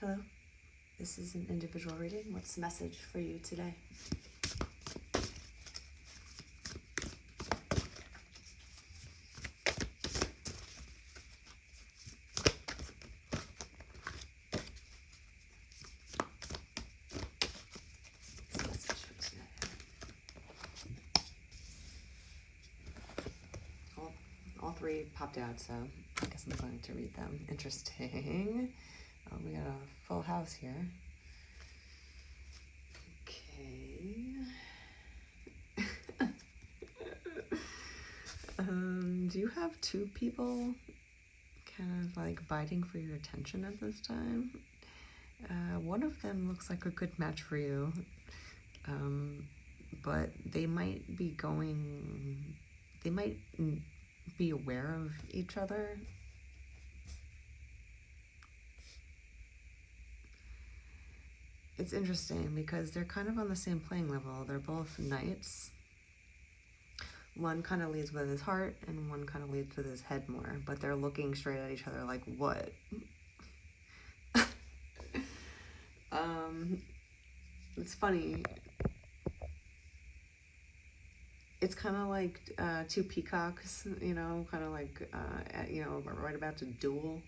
Hello, this is an individual reading. What's the message for you today? What's the message for today? All three popped out, so I guess I'm going to read them. Interesting. We got a full house here. Okay. Do you have two people kind of like biting for your attention at this time? One of them looks like a good match for you, but they might be aware of each other. It's interesting because they're kind of on the same playing level. They're both knights. One kind of leads with his heart and one kind of leads with his head more, but they're looking straight at each other like, what? It's funny. It's kind of like two peacocks, kind of like, right about to duel.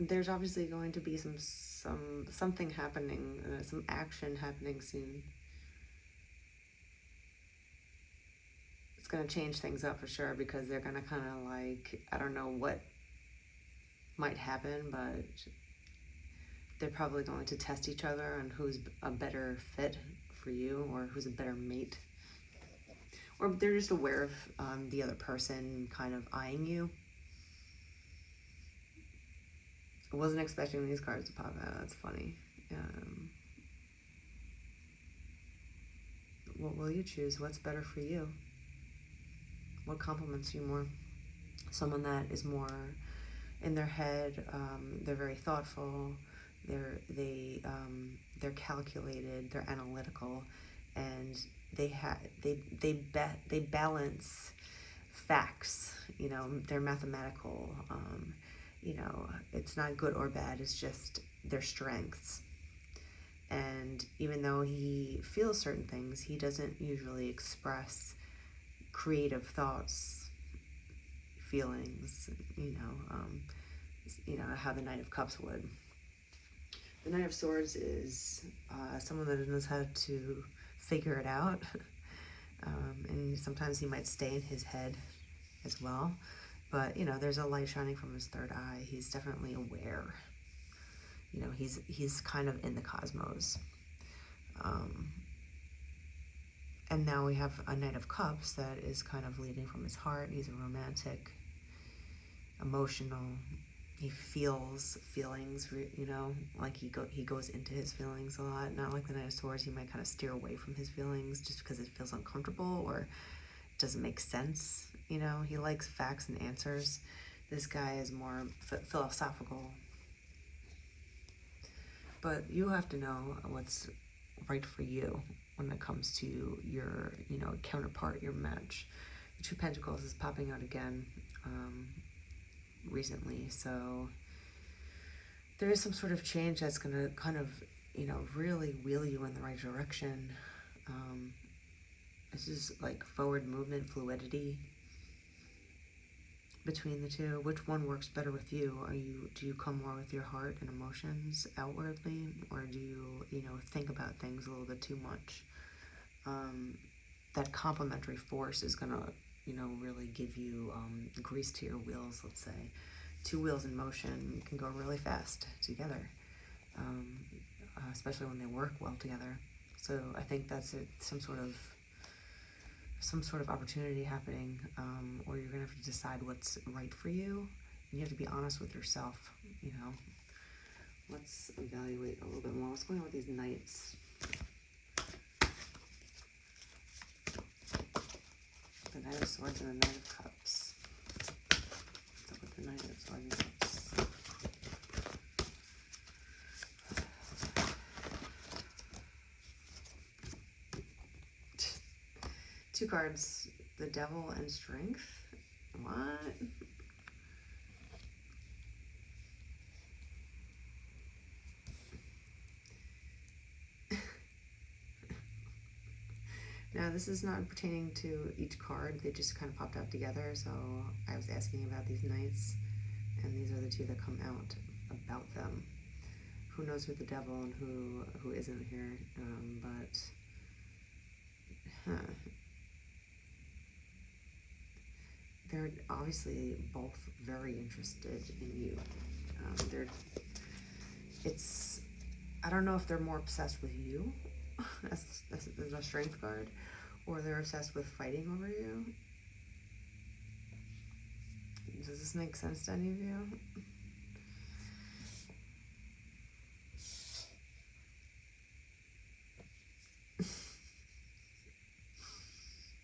There's obviously going to be something happening, some action happening soon. It's going to change things up for sure, because they're going to kind of like, I don't know what might happen, but they're probably going to test each other on who's a better fit for you, or who's a better mate. Or they're just aware of the other person kind of eyeing you. I wasn't expecting these cards to pop out. That's funny. What will you choose? What's better for you? What compliments you more? Someone that is more in their head. They're very thoughtful. They're calculated. They're analytical, and they balance facts. They're mathematical. It's not good or bad. It's just their strengths. And even though he feels certain things, he doesn't usually express creative thoughts, feelings, how the Knight of Cups would. The Knight of Swords is someone that knows how to figure it out. And sometimes he might stay in his head as well. But, there's a light shining from his third eye. He's definitely aware. He's kind of in the cosmos. And now we have a Knight of Cups that is kind of leading from his heart. He's a romantic, emotional. He feels feelings, like he goes into his feelings a lot. Not like the Knight of Swords. He might kind of steer away from his feelings just because it feels uncomfortable or doesn't make sense. He likes facts and answers. This guy is more philosophical. But you have to know what's right for you when it comes to your, counterpart, your match. The Two of Pentacles is popping out again recently. So there is some sort of change that's going to kind of, really wheel you in the right direction. This is like forward movement, fluidity between the two. Which one works better with you? Do you come more with your heart and emotions outwardly, or do you, think about things a little bit too much? That complementary force is gonna, really give you grease to your wheels, let's say. Two wheels in motion can go really fast together, especially when they work well together. So I think that's some sort of opportunity happening, or you're gonna have to decide what's right for you, and you have to be honest with yourself. Let's evaluate a little bit more. What's going on with these knights? The Knight of Swords and the Knight of Cups. What's up with the Knight of Swords and Cups? Two cards, the Devil and Strength. What? Now, this is not pertaining to each card. They just kind of popped out together, so I was asking about these knights, and these are the two that come out about them. Who knows who the devil and who isn't here, but... Huh. They're obviously both very interested in you. I don't know if they're more obsessed with you as a strength card, or they're obsessed with fighting over you. Does this make sense to any of you?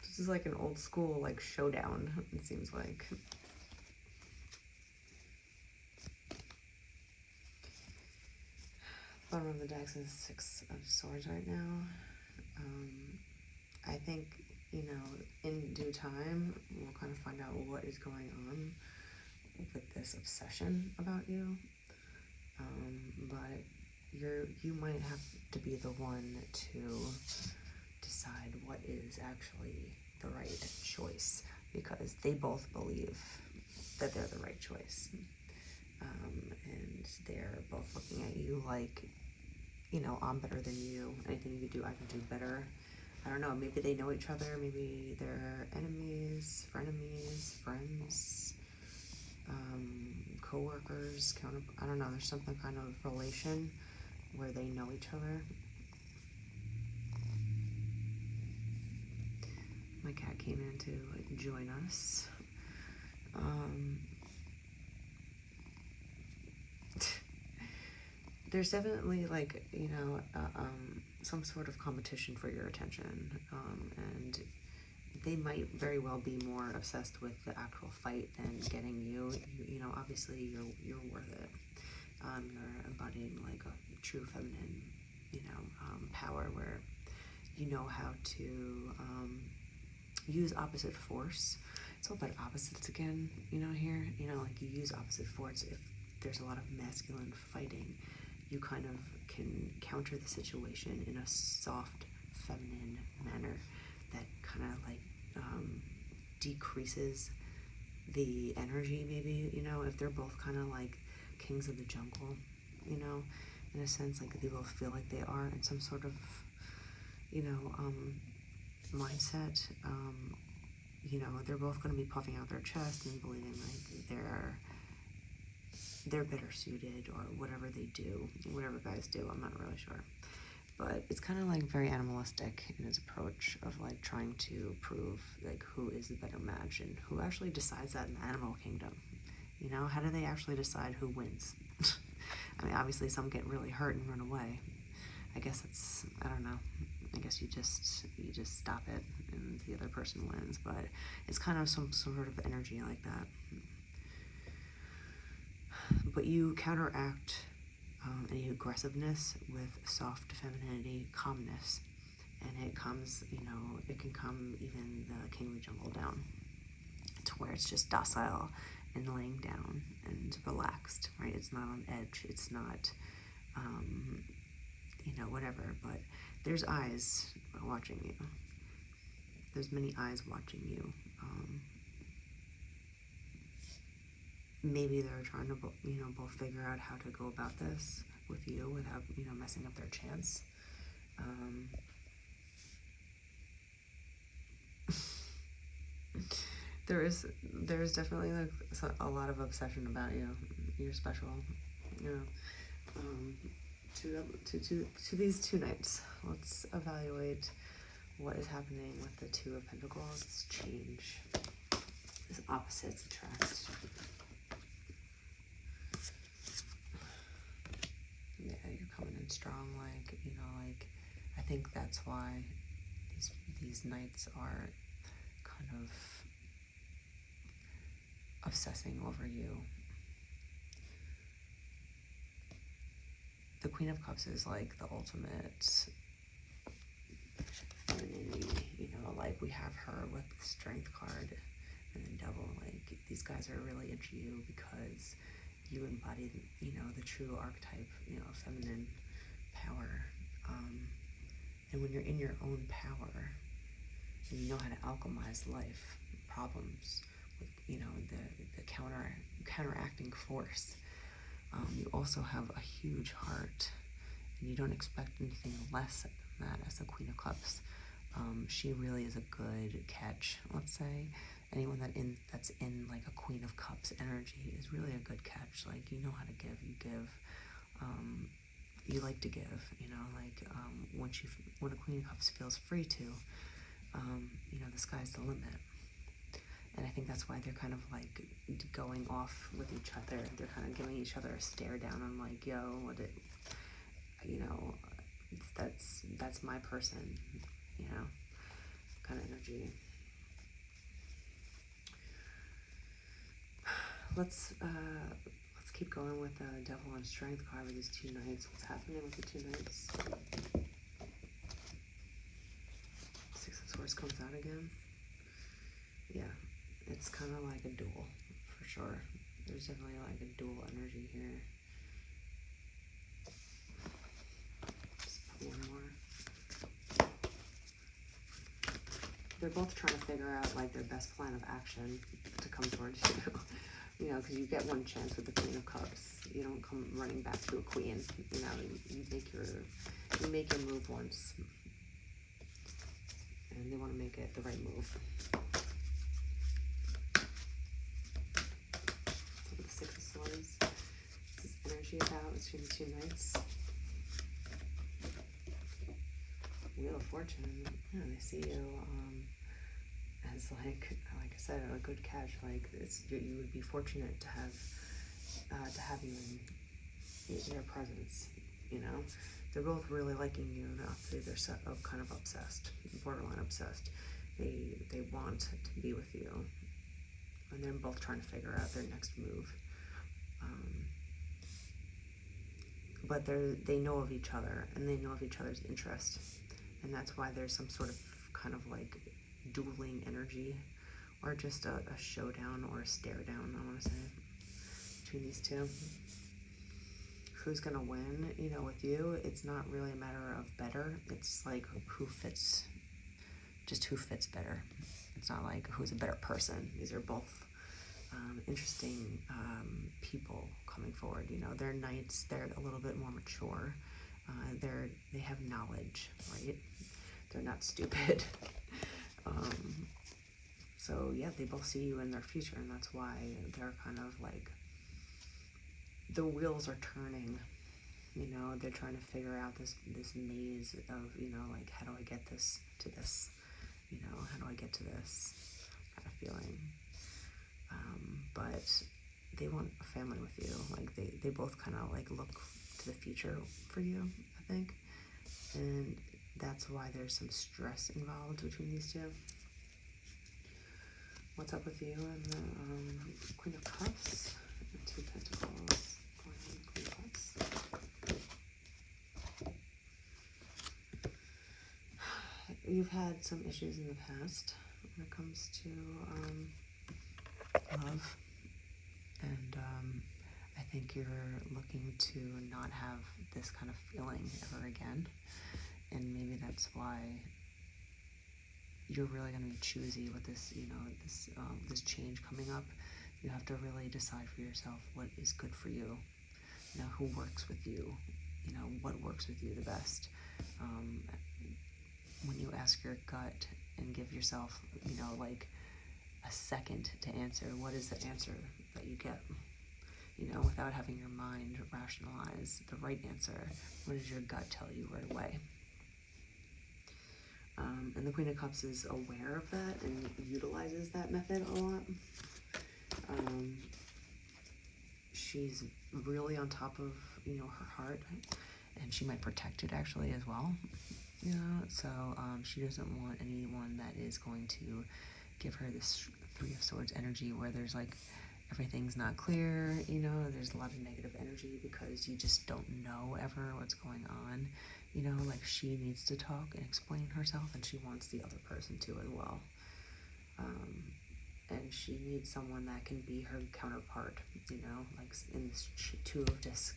This is like an old school like showdown, it seems like. Bottom of the deck is 6 of Swords right now. I think, in due time, we'll kind of find out what is going on with this obsession about you. But you might have to be the one to decide what is actually the right choice, because they both believe that they're the right choice. And they're both looking at you like, I'm better than you. Anything you do, I can do better. I don't know, maybe they know each other, maybe they're enemies, frenemies, friends, co-workers, I don't know, there's something kind of relation where they know each other. My cat came in to join us. There's definitely like, some sort of competition for your attention, and they might very well be more obsessed with the actual fight than getting you. Obviously you're worth it. You're embodying like a true feminine, power, where you know how to use opposite force. It's all about opposites again, here. Like you use opposite force. If there's a lot of masculine fighting, you kind of can counter the situation in a soft, feminine manner that kind of like decreases the energy, maybe, if they're both kind of like kings of the jungle, in a sense, like they both feel like they are in some sort of, mindset. They're both going to be puffing out their chest and believing like they're better suited, or whatever they do, whatever guys do, I'm not really sure. But it's kind of like very animalistic in his approach of like trying to prove like who is the better match, and who actually decides that in the animal kingdom. How do they actually decide who wins? I mean, obviously some get really hurt and run away. I guess I don't know. I guess you just stop it and the other person wins, but it's kind of some sort of energy like that. But you counteract any aggressiveness with soft femininity, calmness, and it comes, it can come even the king of the jungle down to where it's just docile and laying down and relaxed, right? It's not on edge. It's not, whatever, but there's eyes watching you. There's many eyes watching you. Maybe they're trying to, both figure out how to go about this with you without, messing up their chance. There's definitely like a lot of obsession about you. You're special, to these two knights. Let's evaluate what is happening with the Two of Pentacles. Let's change. This opposites attract. Yeah, you're coming in strong, like, like, I think that's why these knights are kind of obsessing over you. The Queen of Cups is like the ultimate femininity, like we have her with the Strength card and the Devil. Like, these guys are really into you because you embody, the true archetype, feminine power. And when you're in your own power, you know how to alchemize life problems with, you know, the counteracting force. You also have a huge heart, and you don't expect anything less than that as the Queen of Cups. She really is a good catch, let's say. Anyone that's in like a Queen of Cups energy is really a good catch. Like, you know how to give, you give. You like to give, you know, like when a Queen of Cups feels free to, you know, the sky's the limit. And I think that's why they're kind of like going off with each other. They're kind of giving each other a stare down. I'm like, yo, you know, that's my person, you know, kind of energy. Let's keep going with the Devil and Strength card with these two knights. What's happening with the two knights? Six of Swords comes out again. Yeah, it's kind of like a duel, for sure. There's definitely like a dual energy here. Just put one more. They're both trying to figure out like their best plan of action to come towards you. You know, because you get one chance with the Queen of Cups. You don't come running back to a queen. You know, you make your move once, and they want to make it the right move. So with the Six of Swords, this is energy about between the two knights. Wheel of Fortune. Yeah, they see you as like I said, a good catch. Like you would be fortunate to have you in their presence. You know, they're both really liking you enough. They're kind of obsessed, borderline obsessed. They want to be with you, and they're both trying to figure out their next move. But they know of each other, and they know of each other's interest, and that's why there's some sort of kind of like dueling energy, or just a showdown or a stare down, I want to say, between these two. Who's gonna win? You know, with you, it's not really a matter of better. It's like who fits better. It's not like who's a better person. These are both interesting people coming forward. You know, they're knights. They're a little bit more mature. They have knowledge, right? They're not stupid. So yeah, they both see you in their future, and that's why they're kind of like, the wheels are turning. You know, they're trying to figure out this maze of, you know, like, how do I get this to this? You know, how do I get to this kind of feeling? But they want a family with you. Like they both kind of like look to the future for you, I think, and that's why there's some stress involved between these two. What's up with you and the Queen of Cups and Two of Pentacles? Queen of Cups. You've had some issues in the past when it comes to love, and I think you're looking to not have this kind of feeling ever again, and maybe that's why you're really going to be choosy with this, you know, this change coming up. You have to really decide for yourself what is good for you. You know, who works with you. You know, what works with you the best. When you ask your gut and give yourself, you know, like a second to answer, what is the answer that you get? You know, without having your mind rationalize the right answer, what does your gut tell you right away? And the Queen of Cups is aware of that and utilizes that method a lot. She's really on top of, you know, her heart, and she might protect it actually as well. You know, so she doesn't want anyone that is going to give her this Three of Swords energy where there's like everything's not clear, you know, there's a lot of negative energy because you just don't know ever what's going on. You know, like she needs to talk and explain herself, and she wants the other person to as well. And she needs someone that can be her counterpart, you know, like in this Two of Discs,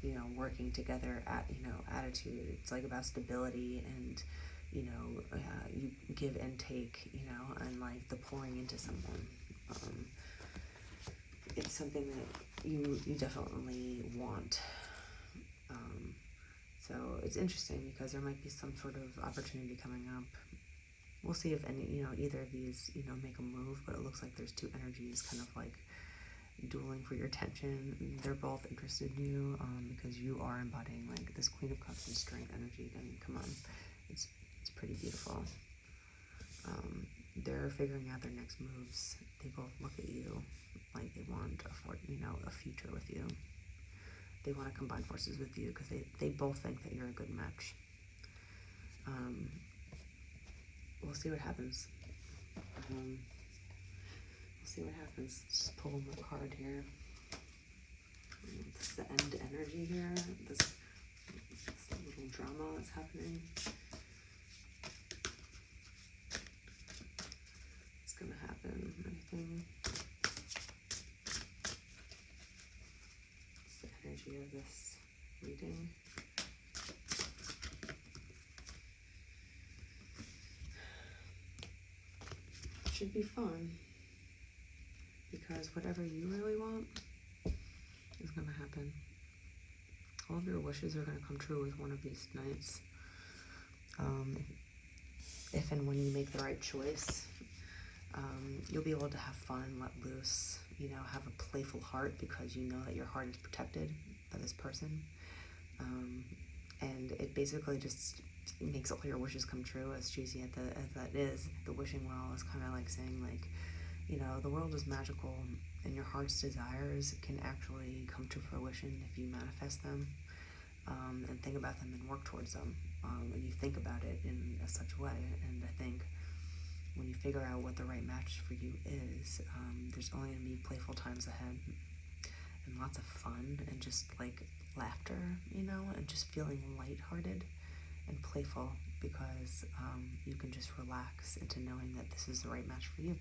you know, working together at, you know, attitude. It's like about stability and, you give and take, and like the pouring into someone. It's something that you definitely want. So it's interesting because there might be some sort of opportunity coming up. We'll see if either of these, make a move, but it looks like there's two energies kind of like dueling for your attention. They're both interested in you, because you are embodying like this Queen of Cups and strength energy. I mean, come on, it's pretty beautiful. They're figuring out their next moves. They both look at you like they want a future with you. They want to combine forces with you because they both think that you're a good match. We'll see what happens. We'll see what happens. Just pull the card here. This is the end energy here. This little drama that's happening. It's gonna happen. Anything? It's the energy of this reading. Should be fun, because whatever you really want is gonna happen. All of your wishes are gonna come true with one of these nights. If and when you make the right choice, you'll be able to have fun, let loose, have a playful heart, because you know that your heart is protected by this person. And it basically just makes all your wishes come true. As cheesy as that is, the wishing well is kind of like saying, like, the world is magical, and your heart's desires can actually come to fruition if you manifest them, and think about them and work towards them, and you think about it in such way. And I think when you figure out what the right match for you is, there's only going to be playful times ahead, and lots of fun, and just like laughter, and just feeling lighthearted and playful, because you can just relax into knowing that this is the right match for you.